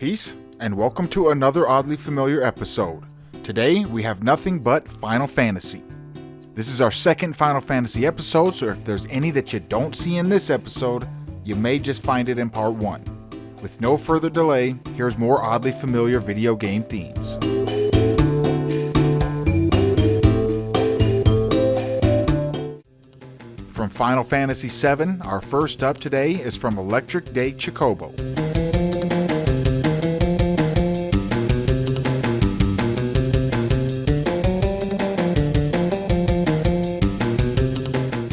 Peace, and welcome to another oddly familiar episode. Today, we have nothing but Final Fantasy. This is our second Final Fantasy episode, so if there's any that you don't see in this episode, you may just find it in part 1. With no further delay, here's more oddly familiar video game themes. From Final Fantasy VII, our first up today is from Electric Day Chocobo.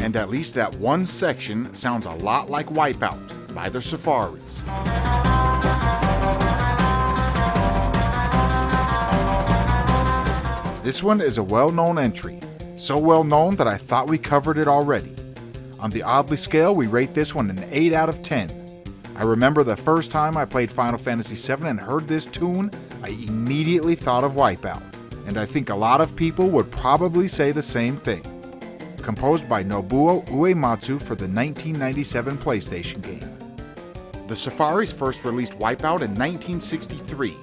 And at least that one section sounds a lot like Wipeout by the Safaris. This one is a well-known entry, so well-known that I thought we covered it already. On the Oddly scale, we rate this one an 8 out of 10. I remember the first time I played Final Fantasy VII and heard this tune, I immediately thought of Wipeout, and I think a lot of people would probably say the same thing. Composed by Nobuo Uematsu for the 1997 PlayStation game. The Safaris first released Wipeout in 1963.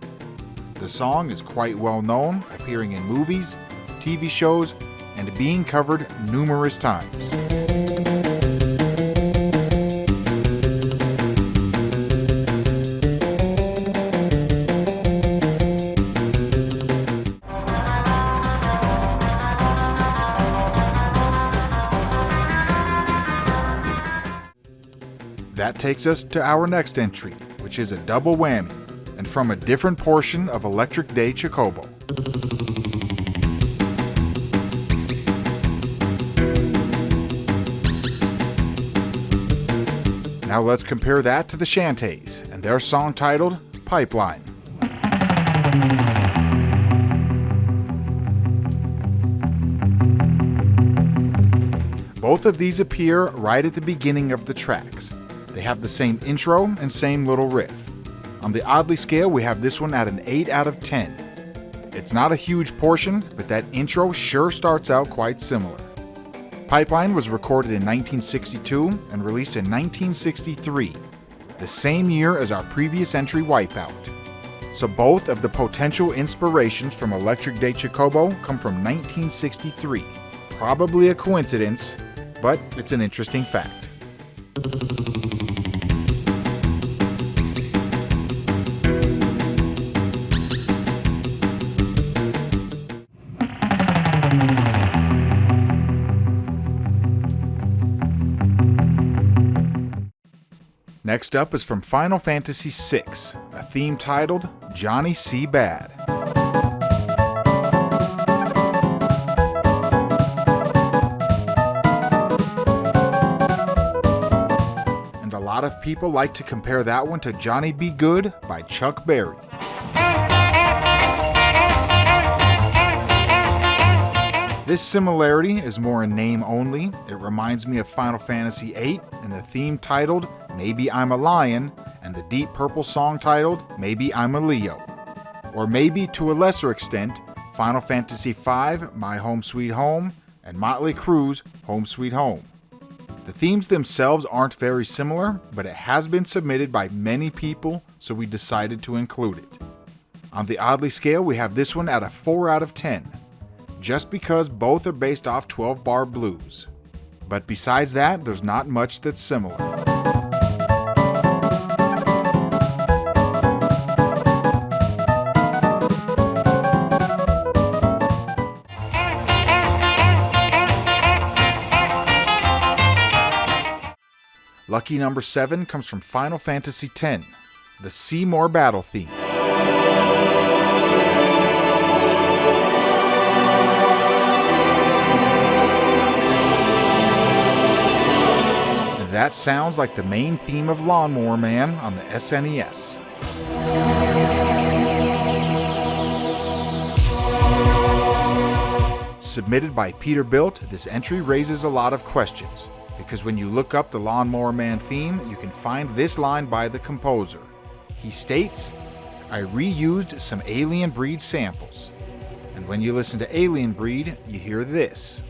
The song is quite well known, appearing in movies, TV shows, and being covered numerous times. That takes us to our next entry, which is a double whammy, and from a different portion of Electric Day Chocobo. Now let's compare that to the Shantays, and their song titled Pipeline. Both of these appear right at the beginning of the tracks. They have the same intro and same little riff. On the Oddly scale, we have this one at an 8 out of 10. It's not a huge portion, but that intro sure starts out quite similar. Pipeline was recorded in 1962 and released in 1963, the same year as our previous entry Wipeout. So both of the potential inspirations from Electric Day Chocobo come from 1963. Probably a coincidence, but it's an interesting fact. Next up is from Final Fantasy VI, a theme titled Johnny C. Bad. And a lot of people like to compare that one to Johnny B Goode by Chuck Berry. This similarity is more in name only. It reminds me of Final Fantasy VIII and the theme titled Maybe I'm a Lion, and the Deep Purple song titled Maybe I'm a Leo. Or maybe, to a lesser extent, Final Fantasy V, My Home Sweet Home, and Motley Crue's Home Sweet Home. The themes themselves aren't very similar, but it has been submitted by many people, so we decided to include it. On the Oddly scale, we have this one at a 4 out of 10, just because both are based off 12-bar blues. But besides that, there's not much that's similar. Lucky number 7 comes from Final Fantasy X, the Seymour battle theme. And that sounds like the main theme of Lawnmower Man on the SNES. Submitted by Peter Built, this entry raises a lot of questions. Because when you look up the Lawnmower Man theme, you can find this line by the composer. He states, "I reused some Alien Breed samples." And when you listen to Alien Breed, you hear this.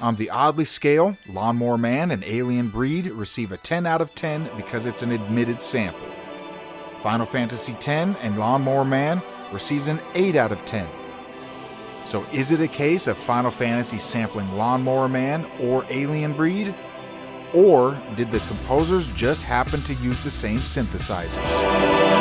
On the Oddly scale, Lawnmower Man and Alien Breed receive a 10 out of 10 because it's an admitted sample. Final Fantasy X and Lawnmower Man receives an 8 out of 10. So is it a case of Final Fantasy sampling Lawnmower Man or Alien Breed? Or did the composers just happen to use the same synthesizers?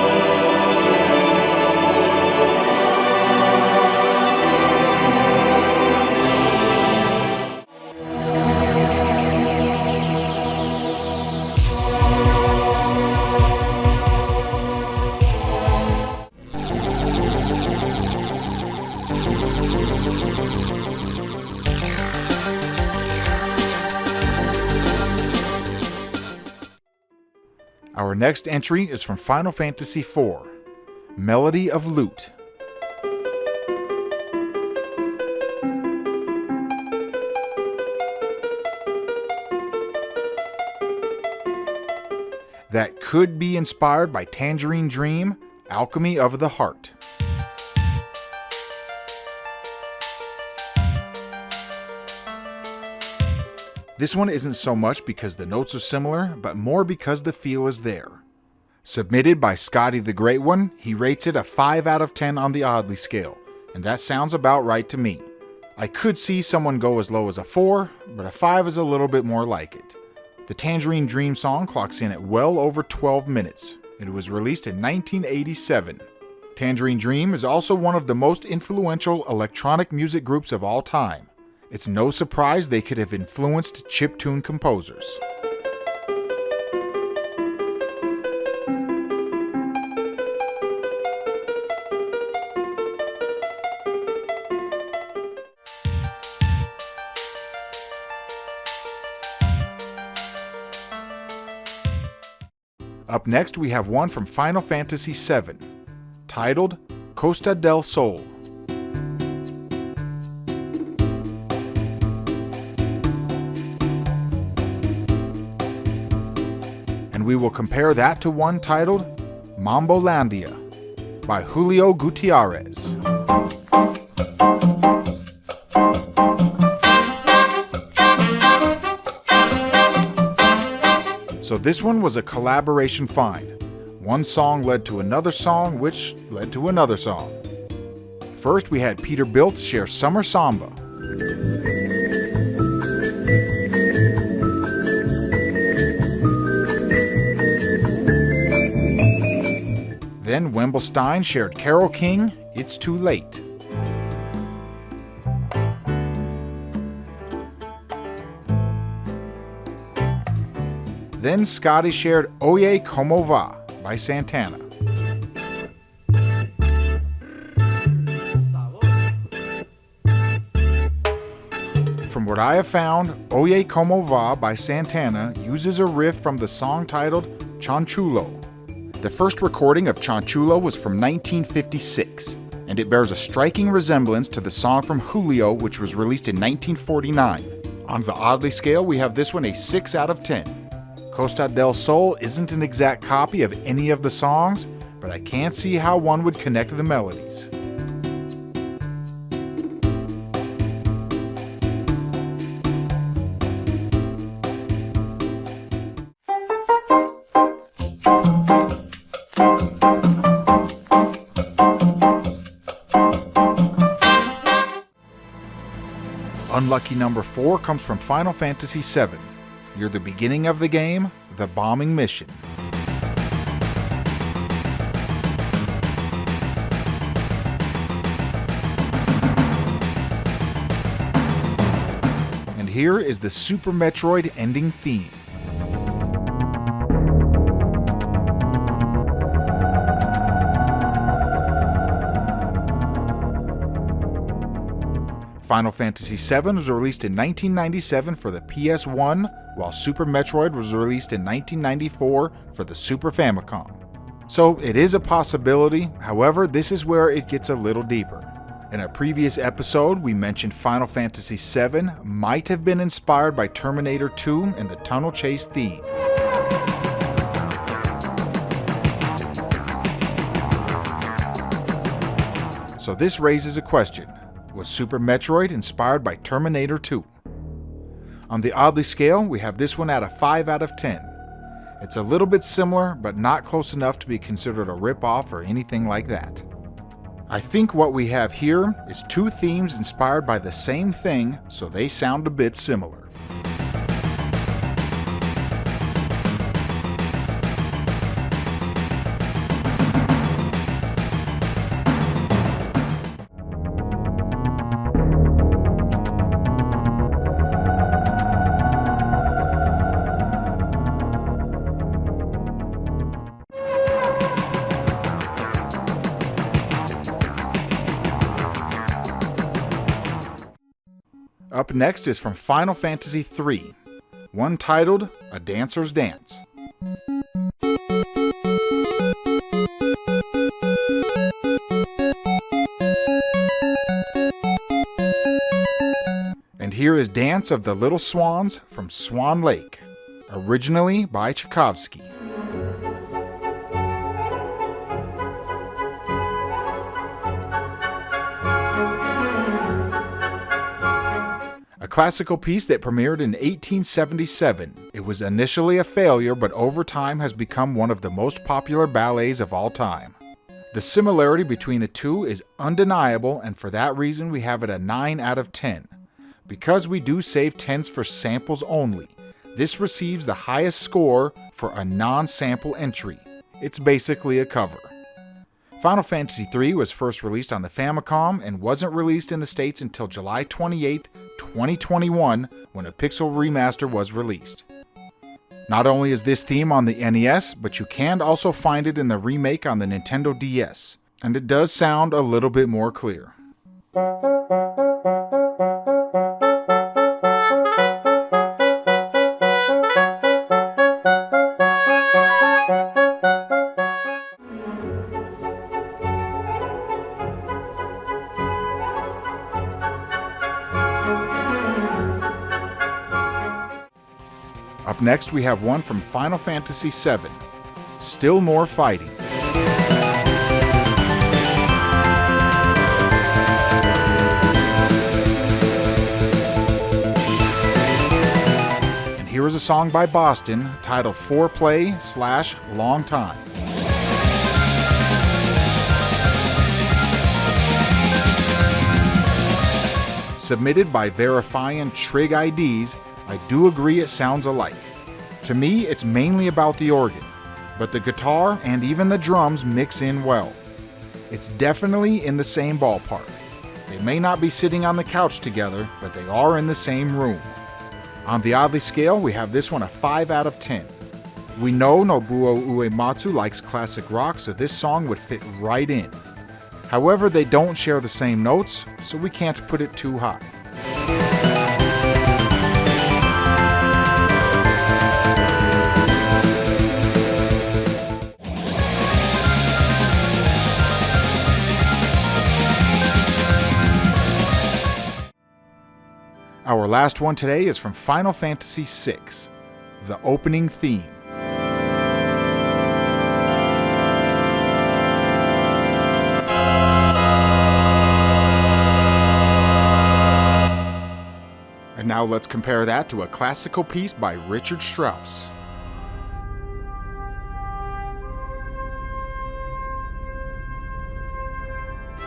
Our next entry is from Final Fantasy IV, Melody of Lute. That could be inspired by Tangerine Dream, Alchemy of the Heart. This one isn't so much because the notes are similar, but more because the feel is there. Submitted by Scotty the Great One, he rates it a 5 out of 10 on the Oddly scale, and that sounds about right to me. I could see someone go as low as a 4, but a 5 is a little bit more like it. The Tangerine Dream song clocks in at well over 12 minutes. It was released in 1987. Tangerine Dream is also one of the most influential electronic music groups of all time. It's no surprise they could have influenced chiptune composers. Up next we have one from Final Fantasy VII, titled Costa del Sol. We will compare that to one titled Mambolandia by Julio Gutierrez. So this one was a collaboration find. One song led to another song, which led to another song. First we had Peter Bilt share Summer Samba. Then Wemblestein shared Carole King, It's Too Late. Then Scotty shared Oye Como Va by Santana. From what I have found, Oye Como Va by Santana uses a riff from the song titled Chanchulo. The first recording of Chanchulo was from 1956, and it bears a striking resemblance to the song from Julio, which was released in 1949. On the Oddly scale, we have this one a 6 out of 10. Costa del Sol isn't an exact copy of any of the songs, but I can't see how one would connect the melodies. Unlucky number 4 comes from Final Fantasy VII. Near the beginning of the game, the bombing mission. And here is the Super Metroid ending theme. Final Fantasy VII was released in 1997 for the PS1, while Super Metroid was released in 1994 for the Super Famicom. So it is a possibility, however, this is where it gets a little deeper. In a previous episode, we mentioned Final Fantasy VII might have been inspired by Terminator 2 and the tunnel chase theme. So this raises a question. Was Super Metroid inspired by Terminator 2? On the oddly scale, we have this one at a 5 out of 10. It's a little bit similar, but not close enough to be considered a ripoff or anything like that. I think what we have here is two themes inspired by the same thing, so they sound a bit similar. Up next is from Final Fantasy III, one titled A Dancer's Dance. And here is Dance of the Little Swans from Swan Lake, originally by Tchaikovsky. A classical piece that premiered in 1877. It was initially a failure, but over time has become one of the most popular ballets of all time. The similarity between the two is undeniable, and for that reason we have it a 9 out of 10. Because we do save 10s for samples only, this receives the highest score for a non-sample entry. It's basically a cover. Final Fantasy III was first released on the Famicom and wasn't released in the States until July 28, 2021, when a pixel remaster was released. Not only is this theme on the NES, but you can also find it in the remake on the Nintendo DS, and it does sound a little bit more clear. Up next, we have one from Final Fantasy VII, Still More Fighting. And here is a song by Boston titled Foreplay/Long Time. Submitted by Verifying Trig IDs, I do agree it sounds alike. To me, it's mainly about the organ, but the guitar and even the drums mix in well. It's definitely in the same ballpark. They may not be sitting on the couch together, but they are in the same room. On the oddly scale, we have this one a 5 out of 10. We know Nobuo Uematsu likes classic rock, so this song would fit right in. However, they don't share the same notes, so we can't put it too high. Our last one today is from Final Fantasy VI, the opening theme. And now let's compare that to a classical piece by Richard Strauss.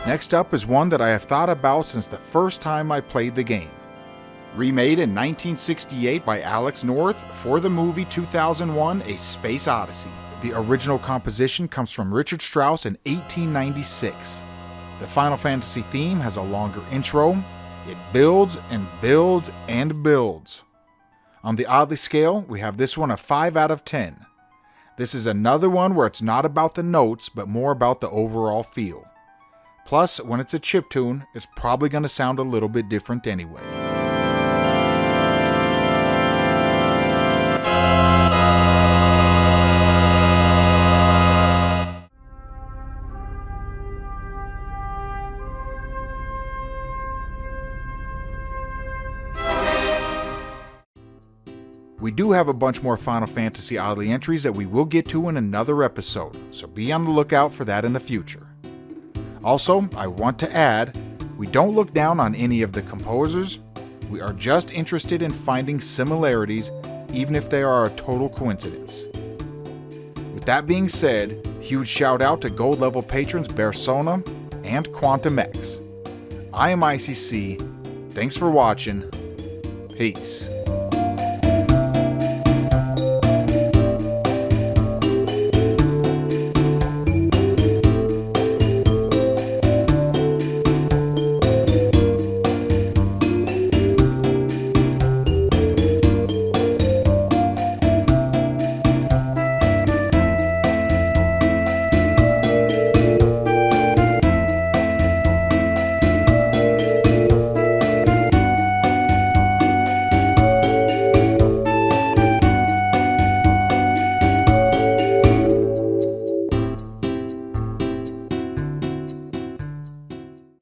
Next up is one that I have thought about since the first time I played the game. Remade in 1968 by Alex North for the movie 2001: A Space Odyssey. The original composition comes from Richard Strauss in 1896. The Final Fantasy theme has a longer intro. It builds and builds and builds. On the oddly scale, we have this one a 5 out of 10. This is another one where it's not about the notes, but more about the overall feel. Plus, when it's a chiptune, it's probably going to sound a little bit different anyway. We do have a bunch more Final Fantasy Oddly entries that we will get to in another episode, so be on the lookout for that in the future. Also, I want to add, we don't look down on any of the composers. We are just interested in finding similarities, even if they are a total coincidence. With that being said, huge shout out to gold level patrons Bersona and Quantum X. I am ICC. Thanks for watching. Peace.